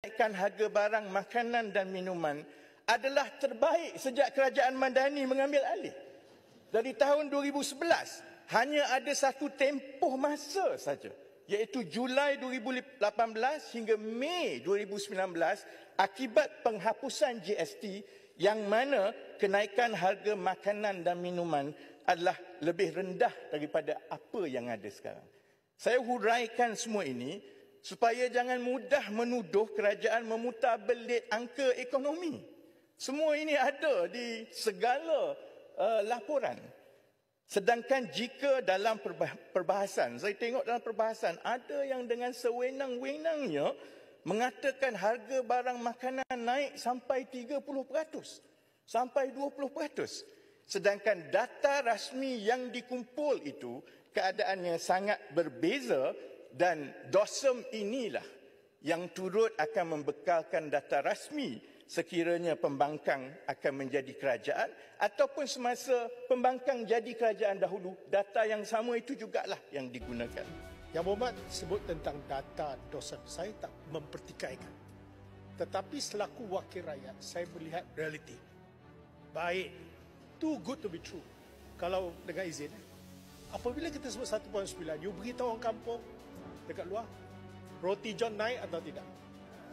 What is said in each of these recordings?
Kenaikan harga barang makanan dan minuman adalah terbaik sejak kerajaan Madani mengambil alih. Dari tahun 2011, hanya ada satu tempoh masa saja, iaitu Julai 2018 hingga Mei 2019 akibat penghapusan GST yang mana kenaikan harga makanan dan minuman adalah lebih rendah daripada apa yang ada sekarang. Saya huraikan semua ini supaya jangan mudah menuduh kerajaan memutarbelit angka ekonomi. Semua ini ada di segala laporan. Sedangkan jika dalam perbahasan, saya tengok dalam perbahasan, ada yang dengan sewenang-wenangnya mengatakan harga barang makanan naik sampai 30%, sampai 20%. Sedangkan data rasmi yang dikumpul itu, keadaannya sangat berbeza dan DOSM inilah yang turut akan membekalkan data rasmi sekiranya pembangkang akan menjadi kerajaan ataupun semasa pembangkang jadi kerajaan dahulu, data yang sama itu jugalah yang digunakan. Yang Berhormat sebut tentang data DOSM, saya tak mempertikaikan. Tetapi selaku wakil rakyat, saya melihat realiti. Baik, too good to be true. Kalau dengan izin, apabila kita sebut 1.9, you beritahu orang kampung dekat luar, roti john naik atau tidak?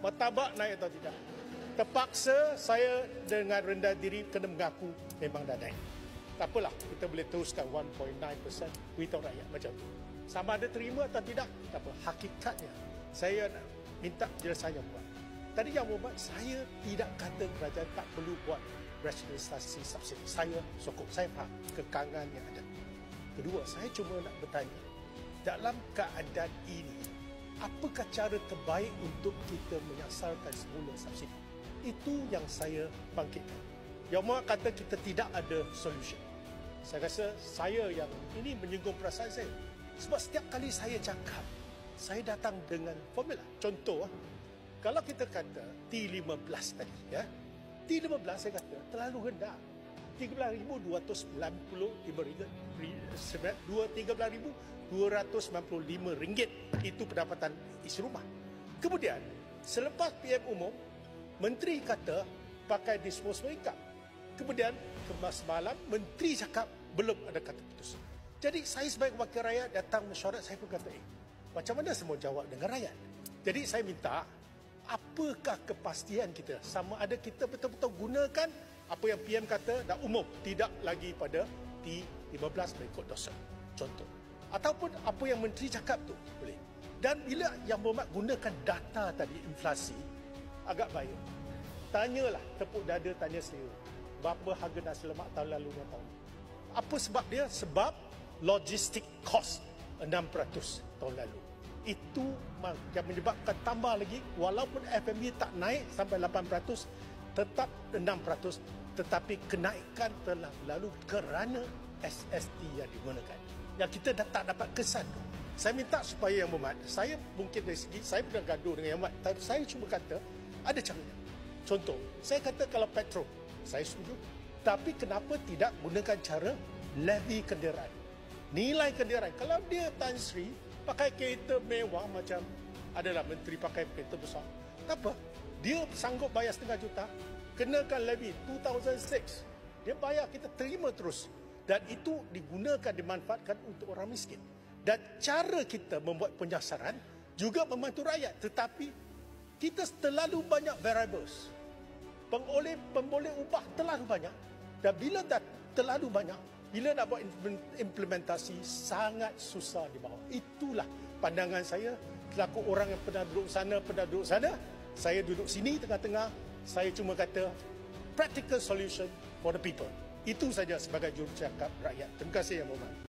Martabak naik atau tidak? Terpaksa saya dengan rendah diri kena mengaku memang dah naik. Tak apalah, kita boleh teruskan 1.9%, beritahu rakyat macam tu. Sama ada terima atau tidak, tak apa. Hakikatnya, saya nak minta jelasan yang buat. Tadi Yang Berhormat, saya tidak kata kerajaan tak perlu buat rasionalisasi subsidi. Saya sokong, saya faham kekangan yang ada. Kedua, saya cuma nak bertanya, dalam keadaan ini, apakah cara terbaik untuk kita menyasarkan semula subsidi? Itu yang saya bangkitkan. Yang Berhormat kata kita tidak ada solution. Saya rasa saya yang ini menyinggung perasaan saya. Sebab setiap kali saya cakap, saya datang dengan formula. Contoh, kalau kita kata T15 tadi, ya, T15 saya kata terlalu rendah. RM13,295 itu pendapatan isi rumah. Kemudian selepas PM umum, menteri kata pakai disposable income. Kemudian semalam menteri cakap belum ada kata putus. Jadi saya sebagai wakil rakyat datang mesyuarat, saya pun kata macam mana semua jawab dengan rakyat. Jadi saya minta, apakah kepastian kita, sama ada kita betul-betul gunakan apa yang PM kata dah umum, tidak lagi pada T15 mengikut DOSM, contoh. Ataupun apa yang menteri cakap tu boleh. Dan bila Yang Berhormat gunakan data tadi, inflasi, agak bahaya. Tanyalah, tepuk dada tanya selera, berapa harga nasi lemak tahun lalu dengan tahun ini. Apa sebab dia? Sebab logistik cost 6% tahun lalu. Itu yang menyebabkan tambah lagi, walaupun FMB tak naik sampai 8%, tetap 6%, tetapi kenaikan telah lalu kerana SST yang digunakan. Yang kita dah tak dapat kesan tu. Saya minta supaya Yang Berhormat, saya mungkin dari segi, saya pernah gaduh dengan Yang Berhormat, tapi saya cuma kata, ada caranya. Contoh, saya kata kalau petrol, saya setuju. Tapi kenapa tidak gunakan cara levy kenderaan? Nilai kenderaan. Kalau dia Tan Sri pakai kereta mewah macam adalah menteri pakai kereta besar, tak apa. Dia sanggup bayar RM1,5 juta, kenakan levy 2006. Dia bayar, kita terima terus. Dan itu digunakan, dimanfaatkan untuk orang miskin. Dan cara kita membuat penyasaran juga membantu rakyat. Tetapi kita terlalu banyak variables. Pemboleh upah terlalu banyak. Dan bila dah terlalu banyak, bila nak buat implementasi, sangat susah di bawah. Itulah pandangan saya, selaku orang yang pernah duduk sana, saya duduk sini tengah-tengah, saya cuma kata practical solution for the people. Itu saja sebagai jurucakap rakyat. Terima kasih Yang Berhormat.